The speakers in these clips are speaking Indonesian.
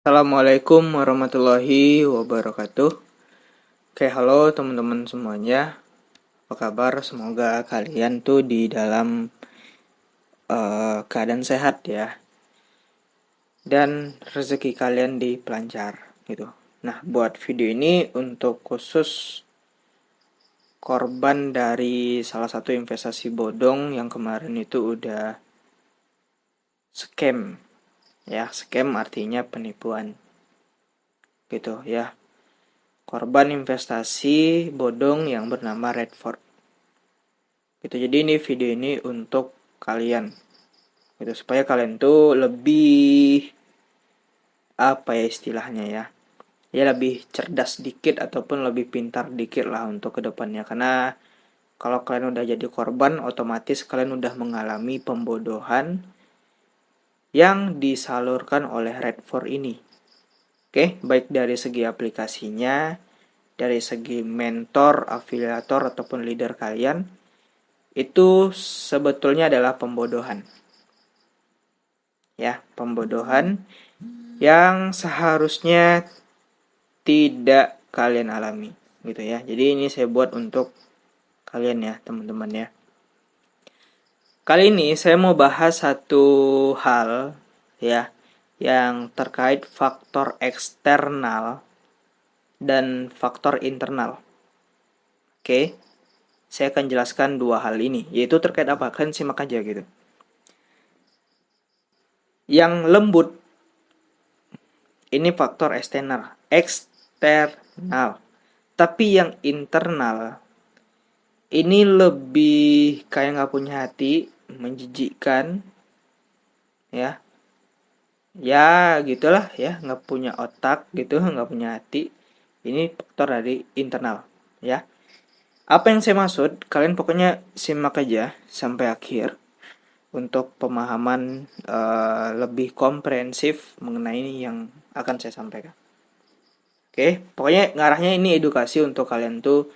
Assalamualaikum warahmatullahi wabarakatuh. Oke, halo teman-teman semuanya. Apa kabar? Semoga kalian tuh di dalam keadaan sehat ya. Dan rezeki kalian dipelancar gitu. Nah, buat video ini untuk khusus korban dari salah satu investasi bodong yang kemarin itu udah scam. Ya, scam artinya penipuan. Gitu ya. Korban investasi bodong yang bernama Redford. Gitu. Jadi ini video ini untuk kalian. Gitu supaya kalian tuh lebih apa ya istilahnya ya. Ya lebih cerdas dikit ataupun lebih pintar dikit lah untuk kedepannya. Karena kalau kalian udah jadi korban, otomatis kalian udah mengalami pembodohan yang disalurkan oleh Redford ini. Oke, baik dari segi aplikasinya, dari segi mentor, afiliator ataupun leader kalian, itu sebetulnya adalah pembodohan. Ya, pembodohan yang seharusnya tidak kalian alami gitu ya. Jadi ini saya buat untuk kalian ya, teman-teman ya. Kali ini saya mau bahas satu hal ya yang terkait faktor eksternal dan faktor internal. Oke. Saya akan jelaskan dua hal ini, yaitu terkait apa? Kalian simak aja gitu. Yang lembut ini faktor eksternal. Tapi yang internal ini lebih kayak nggak punya hati, menjijikkan, ya, ya gitulah ya, nggak punya otak gitu, nggak punya hati. Ini faktor dari internal, ya. Apa yang saya maksud? Kalian pokoknya simak aja sampai akhir untuk pemahaman lebih komprehensif mengenai yang akan saya sampaikan. Oke, pokoknya ngarahnya ini edukasi untuk kalian tuh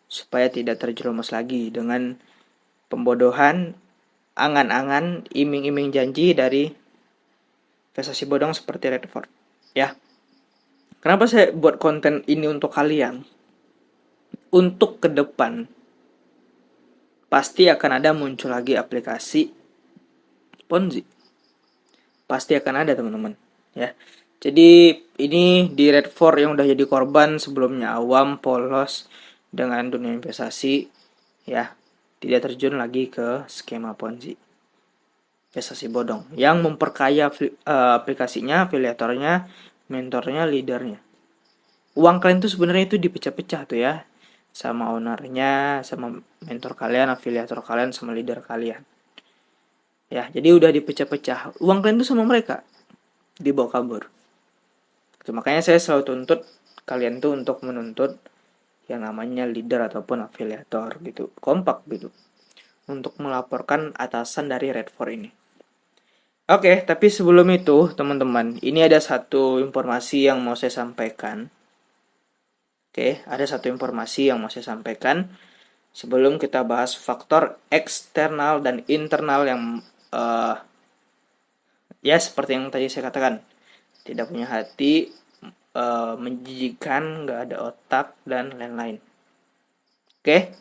supaya tidak terjerumus lagi dengan pembodohan, angan-angan, iming-iming janji dari investasi bodong seperti Redford. Ya, kenapa saya buat konten ini untuk kalian? Untuk ke depan, pasti akan ada muncul lagi aplikasi Ponzi. Pasti akan ada teman-teman. Ya, jadi ini di Redford yang udah jadi korban sebelumnya awam, polos dengan dunia investasi, ya, tidak terjun lagi ke skema Ponzi. Investasi bodong yang memperkaya aplikasinya, afiliatornya, mentornya, leadernya. Uang kalian tuh sebenarnya itu dipecah-pecah tuh ya, sama ownernya, sama mentor kalian, afiliator kalian, sama leader kalian. Ya, jadi udah dipecah-pecah. Uang kalian tuh sama mereka dibawa kabur. Gitu, makanya saya selalu tuntut kalian tuh untuk menuntut yang namanya leader ataupun afiliator gitu, kompak gitu, untuk melaporkan atasan dari Redford ini. Oke, tapi sebelum itu, teman-teman, ini ada satu informasi yang mau saya sampaikan. Oke, ada satu informasi yang mau saya sampaikan sebelum kita bahas faktor eksternal dan internal yang ya seperti yang tadi saya katakan, tidak punya hati, menjijikan, nggak ada otak, dan lain-lain. Oke,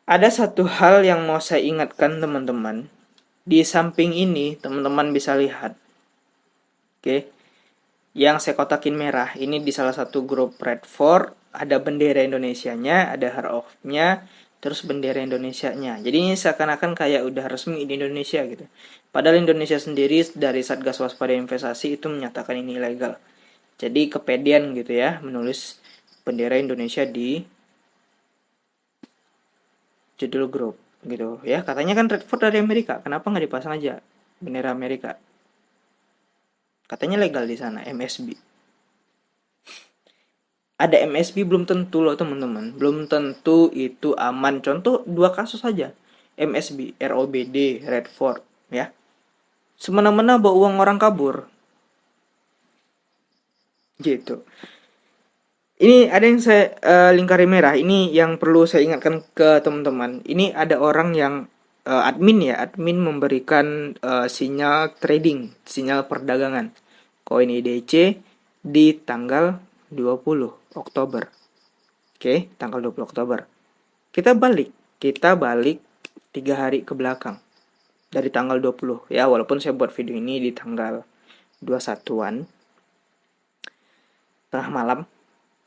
ada satu hal yang mau saya ingatkan teman-teman. Di samping ini, teman-teman bisa lihat. Oke, yang saya kotakin merah ini di salah satu grup Redford ada bendera Indonesianya, ada heart of-nya, terus bendera Indonesianya. Jadi ini seakan-akan kayak udah resmi di Indonesia gitu. Padahal Indonesia sendiri dari Satgas Waspada Investasi itu menyatakan ini ilegal. Jadi kepedean gitu ya menulis bendera Indonesia di judul grup gitu ya. Katanya kan Redford dari Amerika, kenapa nggak dipasang aja bendera Amerika? Katanya legal di sana, MSB. Ada MSB belum tentu loh teman-teman, belum tentu itu aman. Contoh dua kasus saja, MSB, ROBD, Redford ya. Semena-mena bawa uang orang kabur gitu. Ini ada yang saya lingkari merah. Ini yang perlu saya ingatkan ke teman-teman. Ini ada orang yang admin memberikan sinyal trading, sinyal perdagangan koin IDC di tanggal 20 Oktober. Oke, tanggal 20 Oktober. Kita balik 3 hari ke belakang. Dari tanggal 20, ya walaupun saya buat video ini di tanggal 21-an. Tengah malam.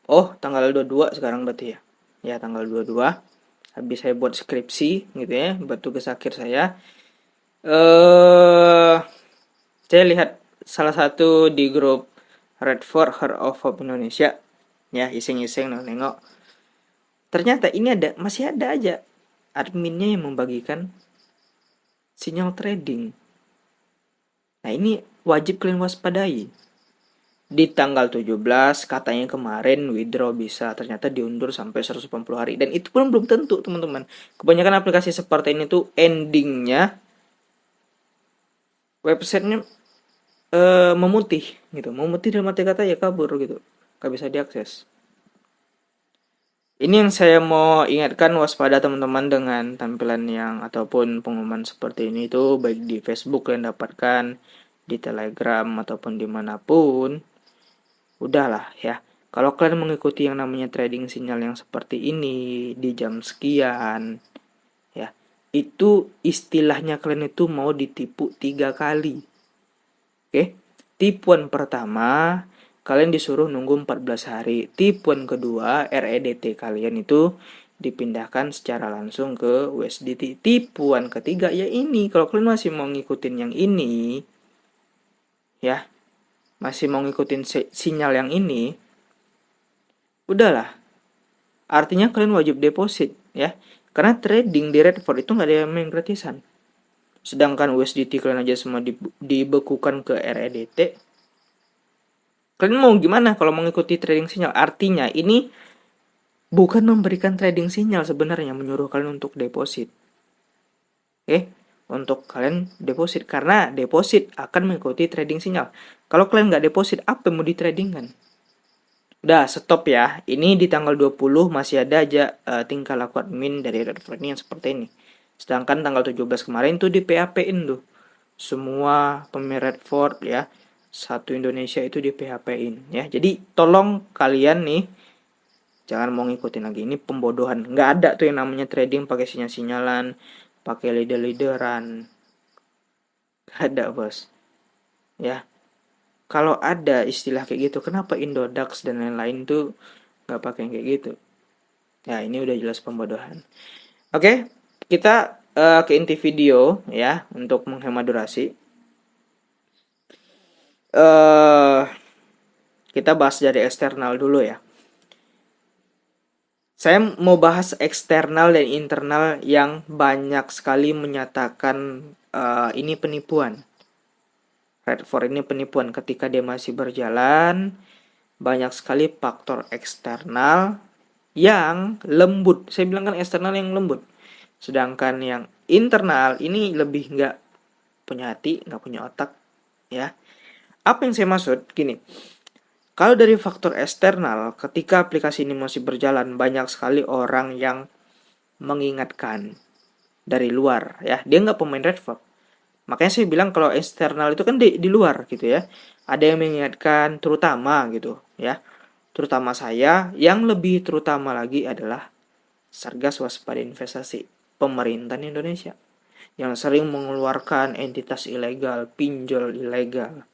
Oh, tanggal 22 sekarang berarti ya. Ya, tanggal 22. Habis saya buat skripsi gitu ya, buat tugas akhir saya. Saya lihat salah satu di grup Red for Heart of Hope Indonesia. Ya, iseng-iseng nengok. Ternyata ini masih ada aja adminnya yang membagikan sinyal trading. Nah, ini wajib kalian waspadai. Di tanggal 17 katanya kemarin withdraw bisa, ternyata diundur sampai 180 hari. Dan itu pun belum tentu, teman-teman. Kebanyakan aplikasi seperti ini tuh endingnya websitenya memutih gitu. Memutih dalam arti kata ya kabur gitu. Gak bisa diakses. Ini yang saya mau ingatkan, waspada teman-teman dengan tampilan yang ataupun pengumuman seperti ini itu, baik di Facebook kalian dapatkan, di Telegram ataupun dimanapun. Udahlah ya, kalau kalian mengikuti yang namanya trading sinyal yang seperti ini di jam sekian, ya itu istilahnya kalian itu mau ditipu 3 kali. Oke, tipuan pertama kalian disuruh nunggu 14 hari. Tipuan kedua, REDT kalian itu dipindahkan secara langsung ke USDT. Tipuan ketiga ya ini, kalau kalian masih mau ngikutin yang ini, ya masih mau ngikutin sinyal yang ini, udahlah. Artinya kalian wajib deposit ya. Karena trading di Redford itu nggak ada yang main gratisan. Sedangkan USDT kalian aja semua dibekukan ke REDT. Kalian mau gimana kalau mengikuti trading sinyal? Artinya ini bukan memberikan trading sinyal sebenarnya, menyuruh kalian untuk deposit. Untuk kalian deposit, karena deposit akan mengikuti trading sinyal. Kalau kalian nggak deposit, apa yang mau ditradingkan? Udah, stop ya. Ini di tanggal 20 masih ada aja tingkah laku admin dari Redford ini yang seperti ini. Sedangkan tanggal 17 kemarin tuh di PHP-in tuh. Semua pemain Redford ya, satu Indonesia itu di PHP-in ya. Jadi tolong kalian nih jangan mau ngikutin lagi, ini pembodohan. Nggak ada tuh yang namanya trading pakai sinyal-sinyalan, pakai leader-leaderan. Nggak ada, bos. Ya. Kalau ada istilah kayak gitu, kenapa Indodax dan lain-lain tuh nggak pakai yang kayak gitu? Ya, ini udah jelas pembodohan. Oke, kita ke inti video ya, untuk menghemat durasi. Kita bahas dari eksternal dulu ya. Saya mau bahas eksternal dan internal yang banyak sekali menyatakan ini penipuan. Redford ini penipuan ketika dia masih berjalan. Banyak sekali faktor eksternal yang lembut. Saya bilang kan eksternal yang lembut. Sedangkan yang internal ini lebih nggak punya hati, nggak punya otak. Ya, apa yang saya maksud? Gini, kalau dari faktor eksternal, ketika aplikasi ini masih berjalan, banyak sekali orang yang mengingatkan dari luar. Ya, dia nggak pemain Redford. Makanya saya bilang kalau eksternal itu kan di luar gitu ya. Ada yang mengingatkan, terutama gitu ya. Terutama saya, yang lebih terutama lagi adalah Satgas Waspada Investasi, pemerintah Indonesia, yang sering mengeluarkan entitas ilegal, pinjol ilegal.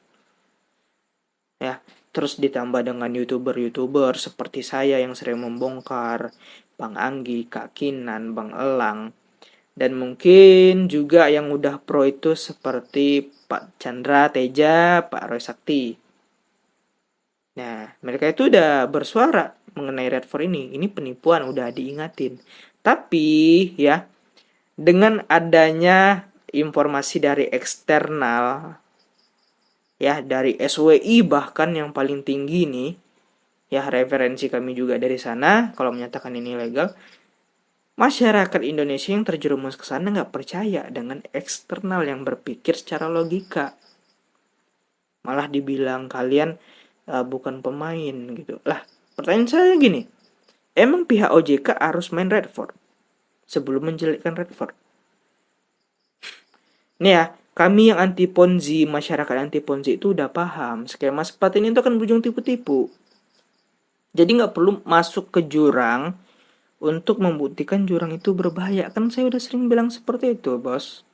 Ya, terus ditambah dengan YouTuber seperti saya yang sering membongkar, Bang Anggi, Kak Kinan, Bang Elang, dan mungkin juga yang udah pro itu seperti Pak Chandra Teja, Pak Roy Sakti. Nah, mereka itu udah bersuara mengenai Redford ini. Ini penipuan, udah diingatin. Tapi ya, dengan adanya informasi dari eksternal, ya dari SWI bahkan yang paling tinggi nih, ya referensi kami juga dari sana, kalau menyatakan ini legal, masyarakat Indonesia yang terjerumus ke sana nggak percaya dengan eksternal yang berpikir secara logika. Malah dibilang kalian bukan pemain gitu. Lah, pertanyaan saya gini. Emang pihak OJK harus main Redford sebelum menjelekkan Redford? Nih ya, Kami yang anti ponzi, masyarakat anti ponzi itu udah paham skema seperti ini itu kan berujung tipu-tipu. Jadi nggak perlu masuk ke jurang untuk membuktikan jurang itu berbahaya. Kan saya udah sering bilang seperti itu, bos.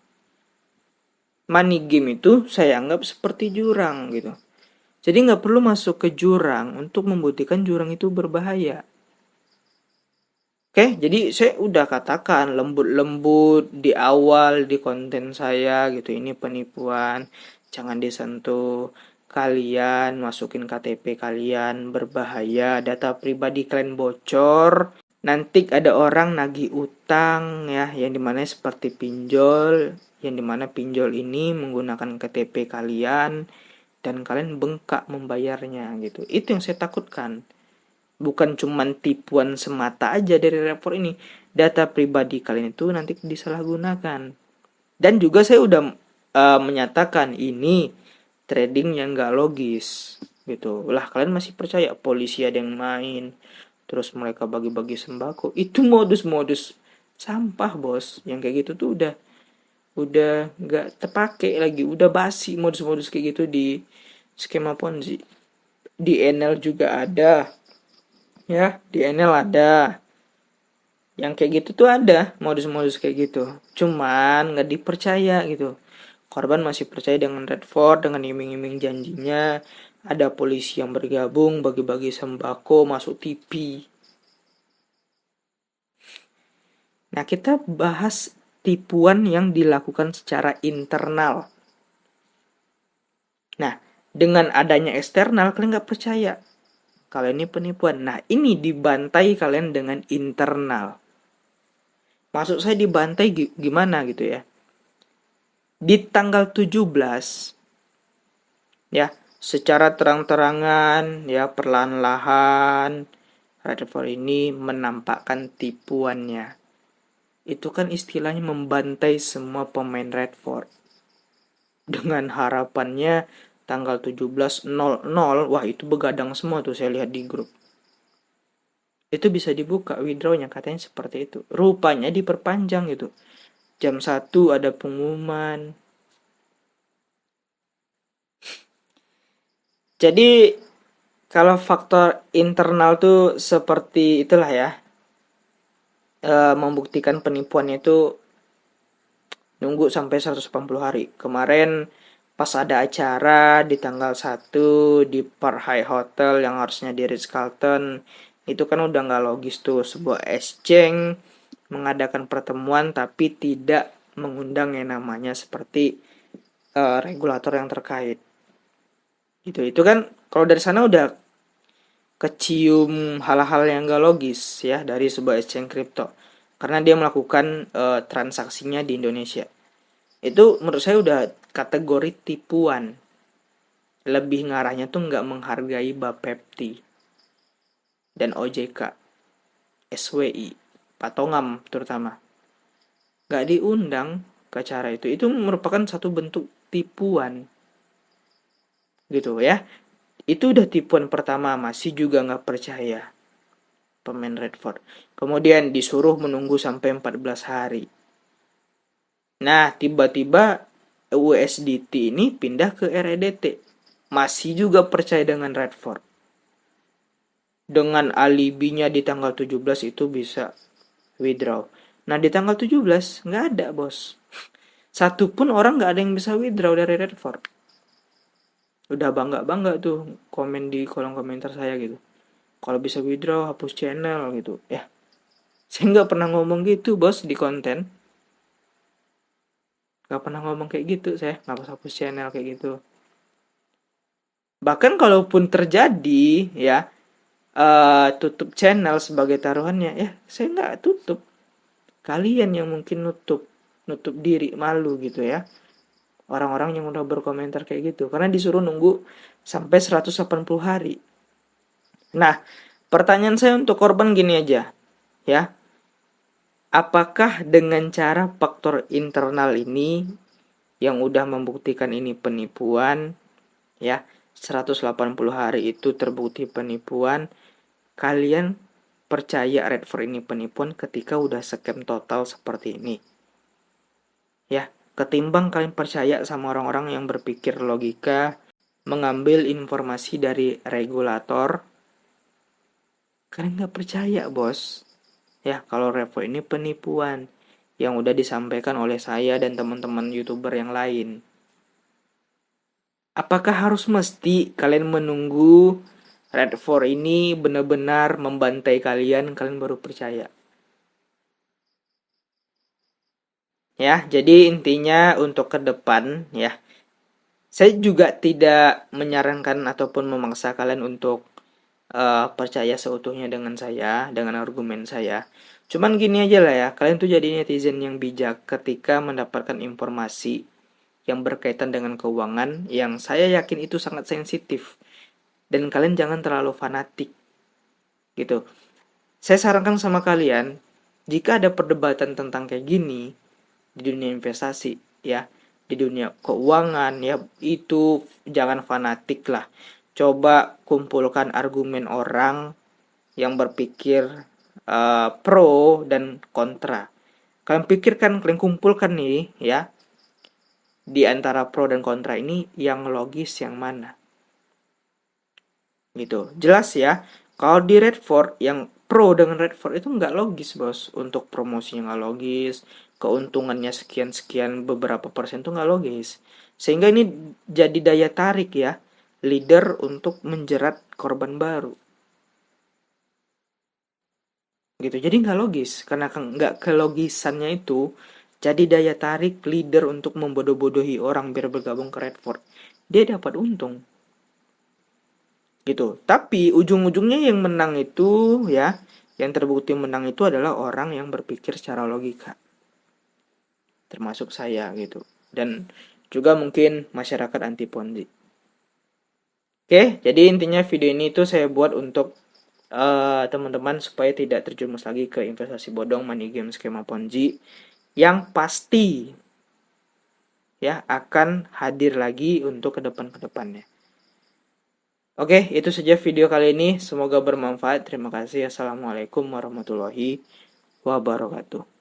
Money game itu saya anggap seperti jurang gitu. Jadi nggak perlu masuk ke jurang untuk membuktikan jurang itu berbahaya. Oke, jadi saya udah katakan lembut-lembut di awal di konten saya gitu. Ini penipuan, jangan disentuh. Kalian masukin KTP kalian berbahaya, data pribadi kalian bocor. Nanti ada orang nagih utang ya, yang dimana seperti pinjol, yang dimana pinjol ini menggunakan KTP kalian dan kalian bengkak membayarnya gitu. Itu yang saya takutkan. Bukan cuman tipuan semata aja dari report ini, data pribadi kalian itu nanti disalahgunakan. Dan juga saya udah menyatakan ini trading yang gak logis gitu. Lah kalian masih percaya polisi ada yang main, terus mereka bagi-bagi sembako? Itu modus-modus sampah, bos. Yang kayak gitu tuh udah gak terpakai lagi, udah basi modus-modus kayak gitu di skema Ponzi. Di NL juga ada, ya di NL ada yang kayak gitu tuh, ada modus-modus kayak gitu, cuman nggak dipercaya gitu. Korban masih percaya dengan Redford, dengan iming-iming janjinya, ada polisi yang bergabung bagi-bagi sembako, masuk TV. Nah, kita bahas tipuan yang dilakukan secara internal. Nah, dengan adanya eksternal kalian nggak percaya kalau ini penipuan. Nah, ini dibantai kalian dengan internal. Maksud saya dibantai gimana gitu ya. Di tanggal 17 ya, secara terang-terangan ya, perlahan-lahan Redford ini menampakkan tipuannya. Itu kan istilahnya membantai semua pemain Redford. Dengan harapannya tanggal 17.00, wah itu begadang semua tuh saya lihat di grup. Itu bisa dibuka withdrawnya, katanya seperti itu. Rupanya diperpanjang gitu. Jam 1 ada pengumuman. Jadi kalau faktor internal tuh seperti itulah ya. Membuktikan penipuannya itu nunggu sampai 180 hari. Kemarin pas ada acara di tanggal 1 di Park Hyatt Hotel yang harusnya di Ritz-Carlton, itu kan udah nggak logis tuh, sebuah exchange mengadakan pertemuan tapi tidak mengundang yang namanya seperti regulator yang terkait. Itu kan kalau dari sana udah kecium hal-hal yang gak logis ya dari sebuah exchange crypto, karena dia melakukan transaksinya di Indonesia. Itu menurut saya udah kategori tipuan. Lebih ngarahnya tuh nggak menghargai Bapepti dan OJK, SWI, Patongam terutama. Nggak diundang ke acara itu. Itu merupakan satu bentuk tipuan. Gitu ya. Itu udah tipuan pertama, masih juga nggak percaya pemain Redford. Kemudian disuruh menunggu sampai 14 hari. Nah, tiba-tiba USDT ini pindah ke REDT. Masih juga percaya dengan Redford. Dengan alibinya di tanggal 17 itu bisa withdraw. Nah, di tanggal 17 nggak ada, bos. Satu pun orang nggak ada yang bisa withdraw dari Redford. Udah bangga-bangga tuh komen di kolom komentar saya gitu. Kalau bisa withdraw, hapus channel gitu. Ya, saya nggak pernah ngomong gitu, bos, di konten. Nggak pernah ngomong kayak gitu, saya hapus channel kayak gitu. Bahkan kalaupun terjadi, ya, tutup channel sebagai taruhannya, ya, saya nggak tutup. Kalian yang mungkin nutup diri, malu gitu ya. Orang-orang yang udah berkomentar kayak gitu. Karena disuruh nunggu sampai 180 hari. Nah, pertanyaan saya untuk korban gini aja, ya. Apakah dengan cara faktor internal ini yang udah membuktikan ini penipuan, ya, 180 hari itu terbukti penipuan, kalian percaya Redford ini penipuan ketika udah scam total seperti ini? Ya, ketimbang kalian percaya sama orang-orang yang berpikir logika, mengambil informasi dari regulator, kalian nggak percaya, bos. Ya, kalau repo ini penipuan yang udah disampaikan oleh saya dan teman-teman YouTuber yang lain. Apakah harus mesti kalian menunggu Red 4 ini benar-benar membantai kalian baru percaya? Ya, jadi intinya untuk ke depan ya, saya juga tidak menyarankan ataupun memaksa kalian untuk percaya seutuhnya dengan saya, dengan argumen saya. Cuman gini aja lah ya, kalian tuh jadi netizen yang bijak ketika mendapatkan informasi yang berkaitan dengan keuangan yang saya yakin itu sangat sensitif. Dan kalian jangan terlalu fanatik gitu. Saya sarankan sama kalian, jika ada perdebatan tentang kayak gini di dunia investasi ya, di dunia keuangan ya, itu jangan fanatik lah. Coba kumpulkan argumen orang yang berpikir pro dan kontra. Kalian pikirkan, kalian kumpulkan nih ya, di antara pro dan kontra ini yang logis yang mana. Gitu. Jelas ya, kalau di Redford yang pro dengan Redford itu nggak logis, bos. Untuk promosinya nggak logis, keuntungannya sekian-sekian beberapa persen tuh nggak logis. Sehingga ini jadi daya tarik ya, leader untuk menjerat korban baru. Gitu. Jadi nggak logis, karena nggak kelogisannya itu jadi daya tarik leader untuk membodoh-bodohi orang biar bergabung ke Redford. Dia dapat untung. Gitu. Tapi ujung-ujungnya yang menang itu ya, yang terbukti menang itu adalah orang yang berpikir secara logika. Termasuk saya gitu. Dan juga mungkin masyarakat anti Ponzi. Oke, jadi intinya video ini tuh saya buat untuk teman-teman supaya tidak terjerumus lagi ke investasi bodong, money game, skema Ponzi yang pasti ya akan hadir lagi untuk ke depan-kedepannya. Oke, itu saja video kali ini. Semoga bermanfaat. Terima kasih. Assalamualaikum warahmatullahi wabarakatuh.